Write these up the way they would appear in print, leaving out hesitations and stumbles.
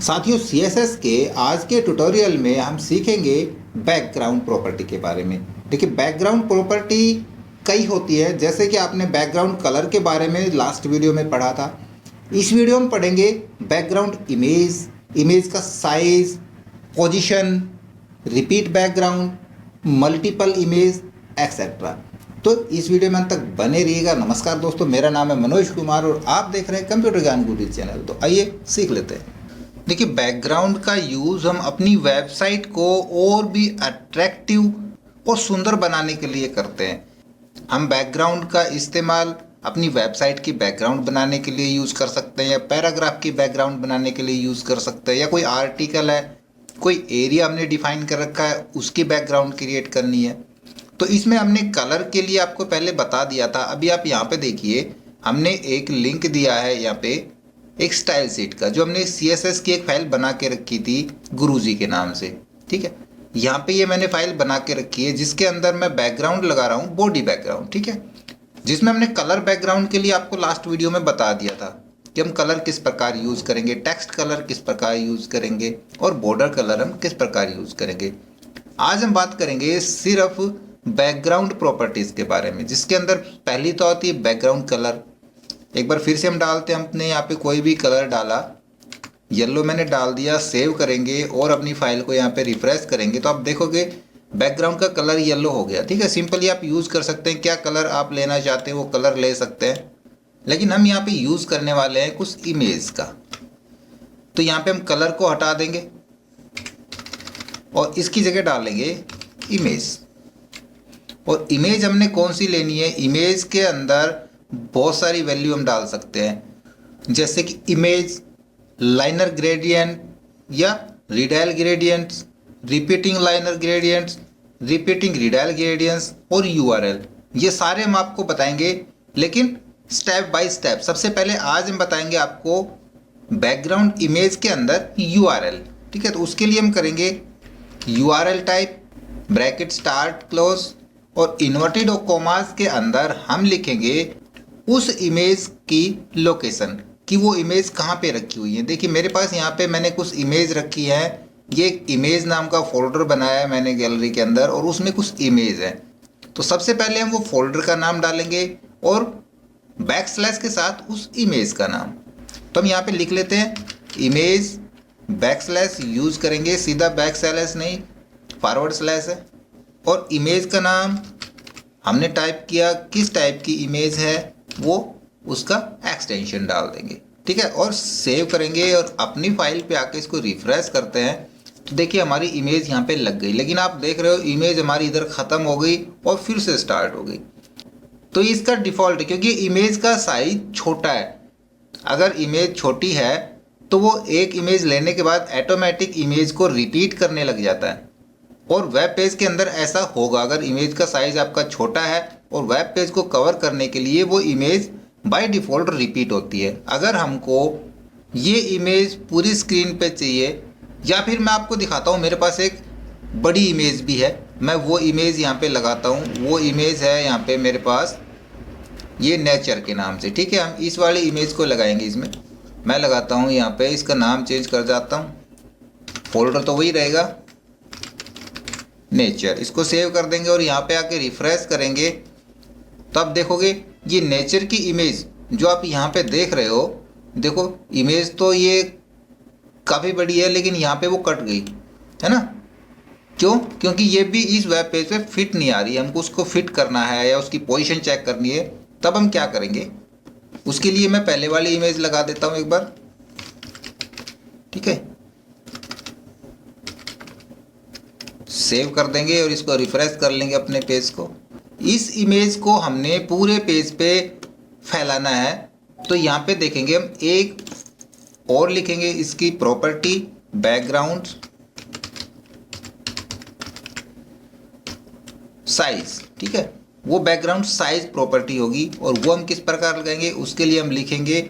साथियों, CSS के आज के ट्यूटोरियल में हम सीखेंगे बैकग्राउंड प्रॉपर्टी के बारे में। देखिए, बैकग्राउंड प्रॉपर्टी कई होती है, जैसे कि आपने बैकग्राउंड कलर के बारे में लास्ट वीडियो में पढ़ा था। इस वीडियो में पढ़ेंगे बैकग्राउंड इमेज, इमेज का size, position, repeat background, multiple image etcetera. तो इस वीडियो में अंत तक बने रहिएगा। नमस्कार दोस्तों, मेरा नाम है मनोज कुमार और आप देख रहे हैं कंप्यूटर ज्ञान गुरु चैनल। तो आइए सीख लेते हैं। देखिए, बैकग्राउंड का यूज़ हम अपनी वेबसाइट को और भी अट्रैक्टिव और सुंदर बनाने के लिए करते हैं। हम बैकग्राउंड का इस्तेमाल अपनी वेबसाइट की बैकग्राउंड बनाने के लिए यूज़ कर सकते हैं, या पैराग्राफ की बैकग्राउंड बनाने के लिए यूज़ कर सकते हैं, या कोई आर्टिकल है, कोई एरिया हमने डिफाइन कर रखा है, उसकी बैकग्राउंड क्रिएट करनी है। तो इसमें हमने कलर के लिए आपको पहले बता दिया था। अभी आप यहाँ पे देखिए, हमने एक लिंक दिया है यहाँ पे एक स्टाइल शीट का, जो हमने CSS की एक फाइल बना के रखी थी गुरुजी के नाम से। ठीक है, यहाँ पे ये मैंने फाइल बना के रखी है, जिसके अंदर मैं बैकग्राउंड लगा रहा हूँ, बॉडी बैकग्राउंड। ठीक है, जिसमें हमने कलर बैकग्राउंड के लिए आपको लास्ट वीडियो में बता दिया था कि हम कलर किस प्रकार यूज़ करेंगे, टेक्स्ट कलर किस प्रकार यूज़ करेंगे और बॉर्डर कलर हम किस प्रकार यूज़ करेंगे। आज हम बात करेंगे सिर्फ बैकग्राउंड प्रॉपर्टीज़ के बारे में, जिसके अंदर पहली तो आती है बैकग्राउंड कलर। एक बार फिर से हम डालते हैं, हमने यहाँ पे कोई भी कलर डाला, येलो मैंने डाल दिया, सेव करेंगे और अपनी फाइल को यहाँ पे रिफ्रेश करेंगे तो आप देखोगे बैकग्राउंड का कलर येलो हो गया। ठीक है, सिंपली आप यूज़ कर सकते हैं, क्या कलर आप लेना चाहते हैं वो कलर ले सकते हैं। लेकिन हम यहाँ पे यूज़ करने वाले हैं कुछ इमेज का, तो यहाँ पे हम कलर को हटा देंगे और इसकी जगह डालेंगे इमेज। और इमेज हमने कौन सी लेनी है, इमेज के अंदर बहुत सारी वैल्यू हम डाल सकते हैं, जैसे कि इमेज, लाइनर ग्रेडियंट या redial gradients, repeating liner gradients, repeating redial gradients और URL। ये सारे हम आपको बताएंगे, लेकिन स्टेप बाय स्टेप। सबसे पहले आज हम बताएंगे आपको बैकग्राउंड इमेज के अंदर URL। ठीक है, तो उसके लिए हम करेंगे URL type, bracket start close और इन्वर्टेड और कॉमास के अंदर हम लिखेंगे उस इमेज की लोकेशन, कि वो इमेज कहाँ पे रखी हुई है। देखिए, मेरे पास यहाँ पे मैंने कुछ इमेज रखी है। ये एक इमेज नाम का फोल्डर बनाया है मैंने गैलरी के अंदर, और उसमें कुछ इमेज है। तो सबसे पहले हम वो फोल्डर का नाम डालेंगे और बैकस्लैश के साथ उस इमेज का नाम। तो हम यहाँ पे लिख लेते हैं इमेज, बैकस्लैश यूज़ करेंगे, सीधा बैकस्लैश नहीं, फॉरवर्ड स्लैश है। और इमेज का नाम हमने टाइप किया, किस टाइप की इमेज है वो उसका एक्सटेंशन डाल देंगे। ठीक है, और सेव करेंगे और अपनी फाइल पे आके इसको रिफ्रेश करते हैं तो देखिए हमारी इमेज यहाँ पे लग गई। लेकिन आप देख रहे हो इमेज हमारी इधर ख़त्म हो गई और फिर से स्टार्ट हो गई। तो इसका डिफ़ॉल्ट है, क्योंकि इमेज का साइज छोटा है। अगर इमेज छोटी है तो वो एक इमेज लेने के बाद ऑटोमेटिक इमेज को रिपीट करने लग जाता है। और वेब पेज के अंदर ऐसा होगा, अगर इमेज का साइज़ आपका छोटा है और वेब पेज को कवर करने के लिए वो इमेज बाय डिफ़ॉल्ट रिपीट होती है। अगर हमको ये इमेज पूरी स्क्रीन पे चाहिए, या फिर मैं आपको दिखाता हूँ, मेरे पास एक बड़ी इमेज भी है, मैं वो इमेज यहाँ पे लगाता हूँ। वो इमेज है यहाँ पे मेरे पास, ये नेचर के नाम से। ठीक है, हम इस वाली इमेज को लगाएंगे। इसमें मैं लगाता हूँ यहाँ पे, इसका नाम चेंज कर जाता हूँ, फोल्डर तो वही रहेगा नेचर। इसको सेव कर देंगे और यहाँ पे आके रिफ्रेश करेंगे तो आप देखोगे ये नेचर की इमेज जो आप यहाँ पे देख रहे हो, देखो इमेज तो ये काफ़ी बड़ी है, लेकिन यहाँ पे वो कट गई है ना। क्यों? क्योंकि ये भी इस वेब पेज पे फिट नहीं आ रही। हमको उसको फिट करना है या उसकी पोजीशन चेक करनी है, तब हम क्या करेंगे, उसके लिए मैं पहले वाली इमेज लगा देता हूँ एक बार। ठीक है, सेव कर देंगे और इसको रिफ्रेश कर लेंगे अपने पेज को। इस इमेज को हमने पूरे पेज पे फैलाना है, तो यहाँ पे देखेंगे हम एक और लिखेंगे, इसकी प्रॉपर्टी बैकग्राउंड साइज। ठीक है, वो बैकग्राउंड साइज प्रॉपर्टी होगी और वो हम किस प्रकार लगाएंगे, उसके लिए हम लिखेंगे,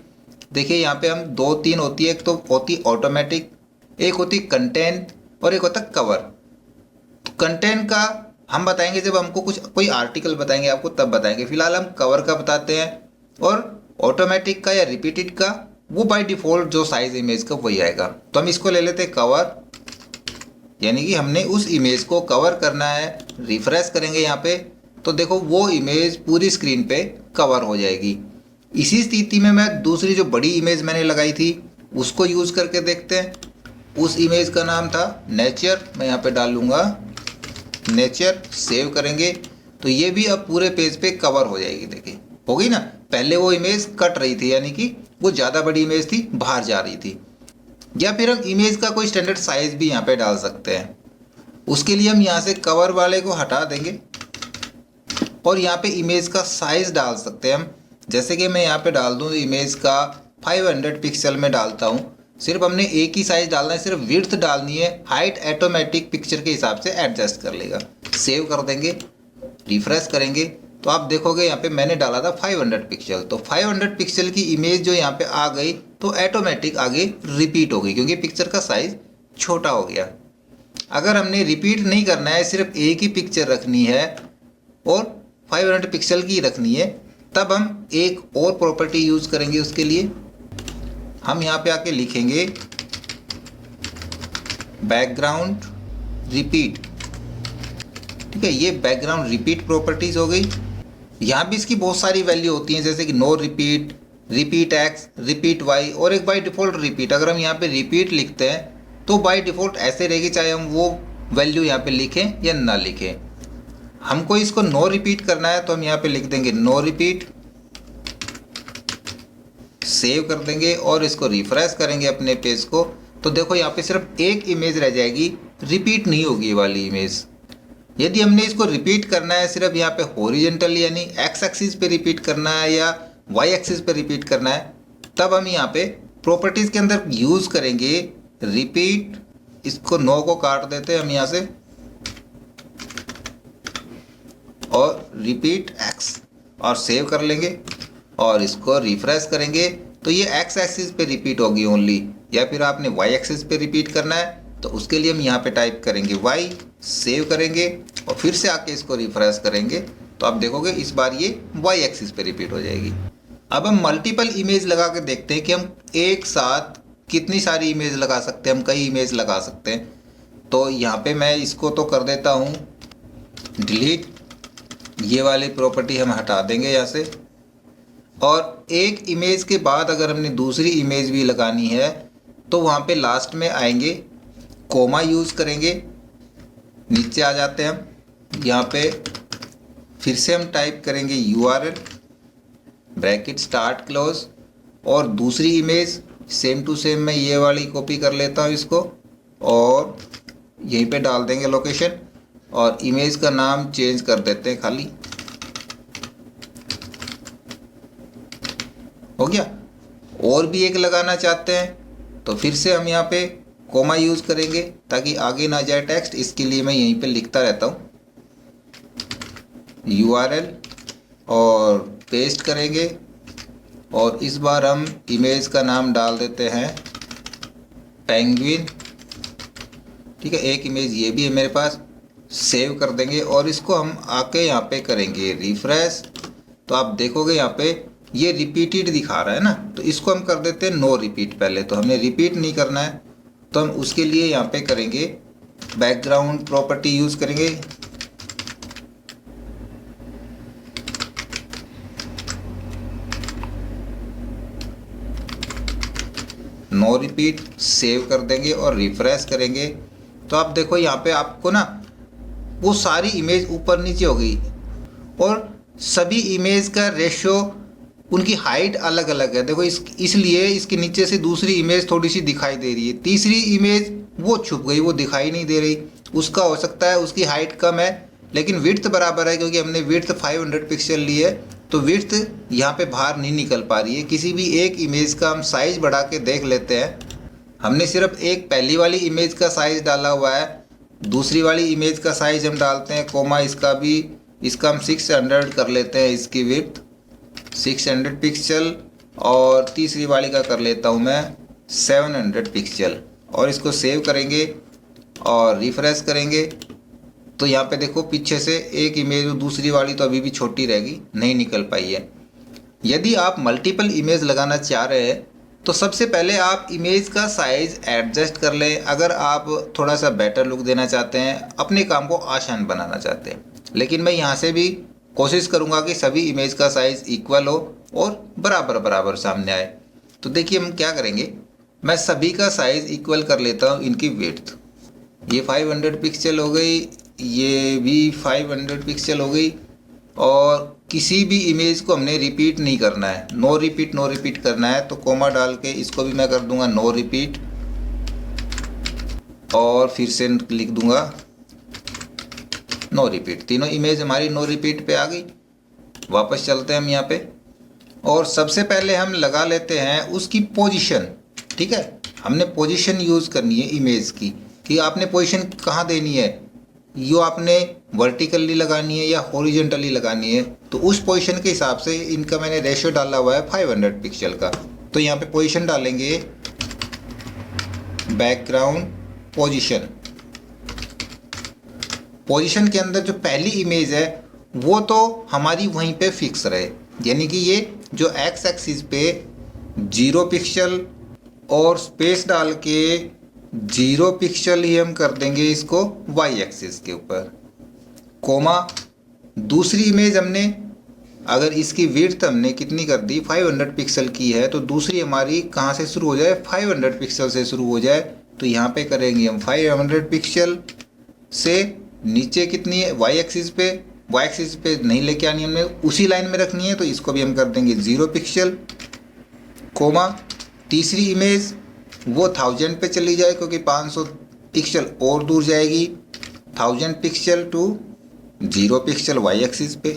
देखिए यहाँ पे हम दो तीन होती है, एक तो होती ऑटोमेटिक, एक होती कंटेंट और एक होता कवर। कंटेंट का हम बताएंगे जब हमको कुछ कोई आर्टिकल बताएंगे आपको, तब बताएंगे। फिलहाल हम कवर का बताते हैं, और ऑटोमेटिक का या रिपीटेड का वो बाय डिफ़ॉल्ट जो साइज़ इमेज का वही आएगा। तो हम इसको ले लेते हैं कवर, यानी कि हमने उस इमेज को कवर करना है। रिफ्रेश करेंगे यहाँ पे तो देखो वो इमेज पूरी स्क्रीन पे कवर हो जाएगी। इसी स्थिति में मैं दूसरी जो बड़ी इमेज मैंने लगाई थी उसको यूज़ करके देखते हैं। उस इमेज का नाम था नेचर, मैं यहाँ पे डाल लूँगा नेचर, सेव करेंगे तो ये भी अब पूरे पेज पे कवर हो जाएगी। देखिए हो गई ना, पहले वो इमेज कट रही थी यानी कि वो ज़्यादा बड़ी इमेज थी, बाहर जा रही थी। या फिर हम इमेज का कोई स्टैंडर्ड साइज़ भी यहाँ पे डाल सकते हैं। उसके लिए हम यहाँ से कवर वाले को हटा देंगे और यहाँ पे इमेज का साइज़ डाल सकते हैं हम। जैसे कि मैं यहाँ पे डाल दूँ इमेज का 500 पिक्सल में डालता हूँ। सिर्फ हमने एक ही साइज़ डालना है, सिर्फ विड्थ डालनी है, हाइट ऑटोमेटिक पिक्चर के हिसाब से एडजस्ट कर लेगा। सेव कर देंगे, रिफ्रेश करेंगे तो आप देखोगे यहाँ पे मैंने डाला था 500 पिक्सल, तो 500 पिक्सल की इमेज जो यहाँ पे आ गई तो ऑटोमेटिक आगे रिपीट हो गई क्योंकि पिक्चर का साइज़ छोटा हो गया। अगर हमने रिपीट नहीं करना है, सिर्फ एक ही पिक्चर रखनी है और 500 पिक्सल की रखनी है, तब हम एक और प्रॉपर्टी यूज़ करेंगे। उसके लिए हम यहाँ पे आके लिखेंगे बैकग्राउंड रिपीट। ठीक है, ये बैकग्राउंड रिपीट प्रॉपर्टीज़ हो गई। यहाँ भी इसकी बहुत सारी वैल्यू होती हैं जैसे कि no repeat, repeat x, repeat y और एक बाय डिफ़ॉल्ट रिपीट। अगर हम यहाँ पे रिपीट लिखते हैं तो बाय डिफ़ॉल्ट ऐसे रहेगी, चाहे हम वो वैल्यू यहाँ पे लिखें या ना लिखें। हमको इसको नो रिपीट करना है तो हम यहाँ पे लिख देंगे नो रिपीट, सेव कर देंगे और इसको रिफ्रेश करेंगे अपने पेज को तो देखो यहाँ पे सिर्फ एक इमेज रह जाएगी, रिपीट नहीं होगी ये वाली इमेज। यदि हमने इसको रिपीट करना है, सिर्फ यहाँ पे हॉरिजॉन्टल यानी एक्स एक्सिस पे रिपीट करना है या वाई एक्सिस पे रिपीट करना है, तब हम यहाँ पे प्रॉपर्टीज़ के अंदर यूज़ करेंगे रिपीट। इसको नो को काट देते हैं हम यहाँ से और रिपीट एक्स और सेव कर लेंगे और इसको रिफ्रेश करेंगे तो ये एक्स एक्सिस पे रिपीट होगी ओनली। या फिर आपने वाई एक्सिस पे रिपीट करना है तो उसके लिए हम यहाँ पे टाइप करेंगे वाई, सेव करेंगे और फिर से आके इसको रिफ्रेश करेंगे तो आप देखोगे इस बार ये वाई एक्सिस पे रिपीट हो जाएगी। अब हम मल्टीपल इमेज लगा के देखते हैं कि हम एक साथ कितनी सारी इमेज लगा सकते हैं। हम कई इमेज लगा सकते हैं। तो यहाँ पे मैं इसको तो कर देता हूँ डिलीट, ये वाली प्रॉपर्टी हम हटा देंगे यहाँ से। और एक इमेज के बाद अगर हमने दूसरी इमेज भी लगानी है तो वहाँ पे लास्ट में आएंगे, कोमा यूज़ करेंगे, नीचे आ जाते हैं हम यहाँ पे, फिर से हम टाइप करेंगे URL ब्रैकेट स्टार्ट क्लोज और दूसरी इमेज सेम टू सेम मैं ये वाली कॉपी कर लेता हूँ इसको और यहीं पे डाल देंगे लोकेशन और इमेज का नाम चेंज कर देते हैं खाली, हो गया। और भी एक लगाना चाहते हैं तो फिर से हम यहाँ पे कोमा यूज़ करेंगे ताकि आगे ना जाए टेक्स्ट। इसके लिए मैं यहीं पे लिखता रहता हूँ URL और पेस्ट करेंगे और इस बार हम इमेज का नाम डाल देते हैं पेंगुइन। ठीक है, एक इमेज ये भी है मेरे पास, सेव कर देंगे और इसको हम आके यहाँ पे करेंगे रिफ्रेश तो आप देखोगे यहाँ पे ये रिपीटेड दिखा रहा है ना, तो इसको हम कर देते हैं नो रिपीट। पहले तो हमने रिपीट नहीं करना है तो हम उसके लिए यहाँ पे करेंगे बैकग्राउंड प्रॉपर्टी यूज़ करेंगे, नो रिपीट, सेव कर देंगे और रिफ्रेश करेंगे तो आप देखो यहाँ पे आपको ना वो सारी इमेज ऊपर नीचे हो गई और सभी इमेज का रेशियो, उनकी हाइट अलग अलग है। देखो इसलिए इसके नीचे से दूसरी इमेज थोड़ी सी दिखाई दे रही है, तीसरी इमेज वो छुप गई, वो दिखाई नहीं दे रही। उसका हो सकता है उसकी हाइट कम है लेकिन विड्थ बराबर है क्योंकि हमने विड्थ 500 पिक्सल ली है तो विड्थ यहाँ पे बाहर नहीं निकल पा रही है। किसी भी एक इमेज का हम साइज़ बढ़ा के देख लेते हैं। हमने सिर्फ एक पहली वाली इमेज का साइज़ डाला हुआ है, दूसरी वाली इमेज का साइज़ हम डालते हैं कोमा, इसका हम 600 कर लेते हैं, इसकी विड्थ 600 पिक्सल और तीसरी वाली का कर लेता हूँ मैं 700 पिक्सल और इसको सेव करेंगे और रिफ्रेश करेंगे तो यहाँ पे देखो पीछे से एक इमेज, दूसरी वाली तो अभी भी छोटी रहेगी, नहीं निकल पाई है। यदि आप मल्टीपल इमेज लगाना चाह रहे हैं तो सबसे पहले आप इमेज का साइज़ एडजस्ट कर लें अगर आप थोड़ा सा बेटर लुक देना चाहते हैं, अपने काम को आसान बनाना चाहते हैं। लेकिन मैं यहाँ से भी कोशिश करूँगा कि सभी इमेज का साइज़ इक्वल हो और बराबर बराबर सामने आए। तो देखिए हम क्या करेंगे, मैं सभी का साइज़ इक्वल कर लेता हूँ, इनकी विड्थ ये 500 पिक्सल हो गई, ये भी 500 पिक्सल हो गई। और किसी भी इमेज को हमने रिपीट नहीं करना है, नो रिपीट करना है। तो कोमा डाल के इसको भी मैं कर दूंगा नो रिपीट और फिर से लिख दूंगा नो रिपीट। तीनों इमेज हमारी नो रिपीट पे आ गई। वापस चलते हैं हम यहाँ पे और सबसे पहले हम लगा लेते हैं उसकी पोजीशन। ठीक है, हमने पोजीशन यूज़ करनी है इमेज की कि आपने पोजीशन कहाँ देनी है, यो आपने वर्टिकली लगानी है या हॉरिजॉन्टली लगानी है। तो उस पोजीशन के हिसाब से इनका मैंने रेशियो डाला हुआ है 500 पिक्सल का। तो यहाँ पे पोजीशन डालेंगे बैकग्राउंड पोजीशन। पोजीशन के अंदर जो पहली इमेज है वो तो हमारी वहीं पे फिक्स रहे, यानी कि ये जो एक्स एक्सिस पे 0 पिक्सल और स्पेस डाल के 0 पिक्सल ही हम कर देंगे इसको वाई एक्सिस के ऊपर, कोमा। दूसरी इमेज हमने अगर इसकी विड्थ हमने कितनी कर दी 500 पिक्सल की है, तो दूसरी हमारी कहाँ से शुरू हो जाए, 500 पिक्सल से शुरू हो जाए। तो यहाँ पे करेंगे हम 500 पिक्सल से नीचे कितनी है वाई एक्सिस पे नहीं लेके आनी, हमने उसी लाइन में रखनी है। तो इसको भी हम कर देंगे 0 पिक्सल, कोमा। तीसरी इमेज वो 1000 पे चली जाए क्योंकि 500 पिक्सल और दूर जाएगी, 1000 pixel to 0 pixel y axis पे।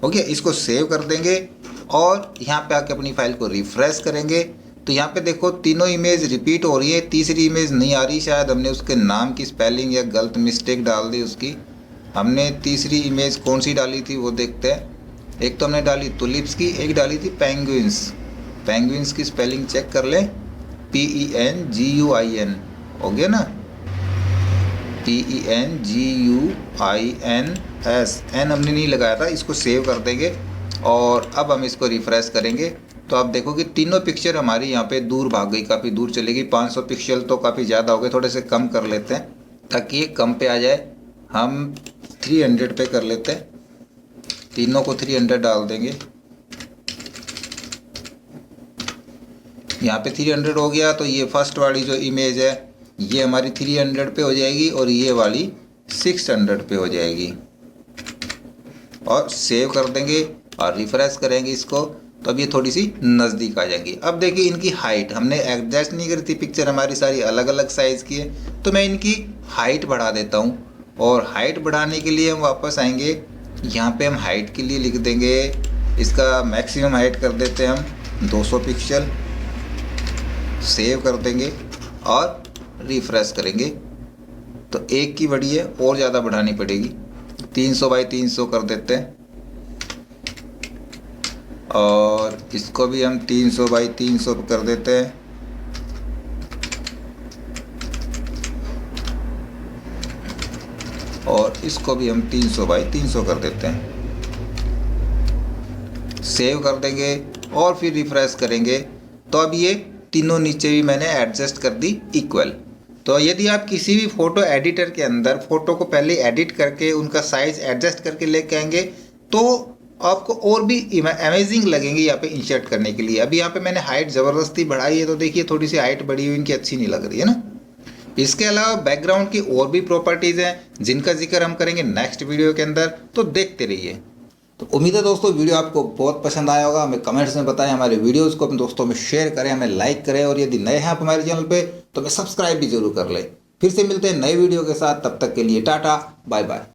ओके, इसको सेव कर देंगे और यहाँ पे आके अपनी फाइल को रिफ्रेश करेंगे। तो यहाँ पे देखो तीनों इमेज रिपीट हो रही है, तीसरी इमेज नहीं आ रही, शायद हमने उसके नाम की स्पेलिंग या गलत मिस्टेक डाल दी उसकी। हमने तीसरी इमेज कौन सी डाली थी वो देखते हैं। एक तो हमने डाली तुलिप्स की, एक डाली थी पेंगुइन्स की स्पेलिंग चेक कर लें, PENGUIN हो गया ना, PENGUINS, एन हमने नहीं लगाया था। इसको सेव कर देंगे और अब हम इसको रिफ्रेश करेंगे। तो आप देखो कि तीनों पिक्चर हमारी यहाँ पे दूर भाग गई, काफ़ी दूर चलेगी। 500 पिक्सल तो काफ़ी ज़्यादा हो गए, थोड़े से कम कर लेते हैं ताकि ये कम पे आ जाए। हम 300 पे कर लेते हैं, तीनों को 300 डाल देंगे। यहाँ पे 300 हो गया, तो ये फर्स्ट वाली जो इमेज है ये हमारी 300 पे हो जाएगी और ये वाली 600 पे हो जाएगी। और सेव कर देंगे और रिफ्रेश करेंगे इसको, तो अब ये थोड़ी सी नज़दीक आ जाएंगी। अब देखिए इनकी हाइट हमने एडजस्ट नहीं करी थी, पिक्चर हमारी सारी अलग अलग साइज़ की है। तो मैं इनकी हाइट बढ़ा देता हूँ और हाइट बढ़ाने के लिए हम वापस आएंगे, यहाँ पे हम हाइट के लिए लिख देंगे, इसका मैक्सिमम हाइट कर देते हैं हम 200 पिक्सल, सेव कर देंगे और रिफ्रेश करेंगे। तो एक की बड़ी है और ज़्यादा बढ़ानी पड़ेगी, 300 बाई 300 कर देते हैं और इसको भी हम 300 बाई 300 कर देते हैं। और इसको भी हम 300 बाई 300 कर देते हैं, सेव कर देंगे और फिर रिफ्रेश करेंगे। तो अब ये तीनों नीचे भी मैंने एडजस्ट कर दी इक्वल। तो यदि आप किसी भी फ़ोटो एडिटर के अंदर फ़ोटो को पहले एडिट करके उनका साइज़ एडजस्ट करके लेके आएंगे तो आपको और भी अमेजिंग लगेंगे यहाँ पे इंसर्ट करने के लिए। अभी यहाँ पे मैंने हाइट ज़बरदस्ती बढ़ाई है, तो देखिए थोड़ी सी हाइट बढ़ी हुई इनकी अच्छी नहीं लग रही है ना। इसके अलावा बैकग्राउंड की और भी प्रॉपर्टीज़ हैं जिनका जिक्र हम करेंगे नेक्स्ट वीडियो के अंदर, तो देखते रहिए। तो उम्मीद है दोस्तों वीडियो आपको बहुत पसंद आया होगा। हमें कमेंट्स में बताएं, हमारे वीडियोस को अपने दोस्तों में शेयर करें, हमें लाइक करें और यदि नए हैं आप हमारे चैनल पे तो हमें सब्सक्राइब भी जरूर कर लें। फिर से मिलते हैं नए वीडियो के साथ, तब तक के लिए टाटा बाय बाय।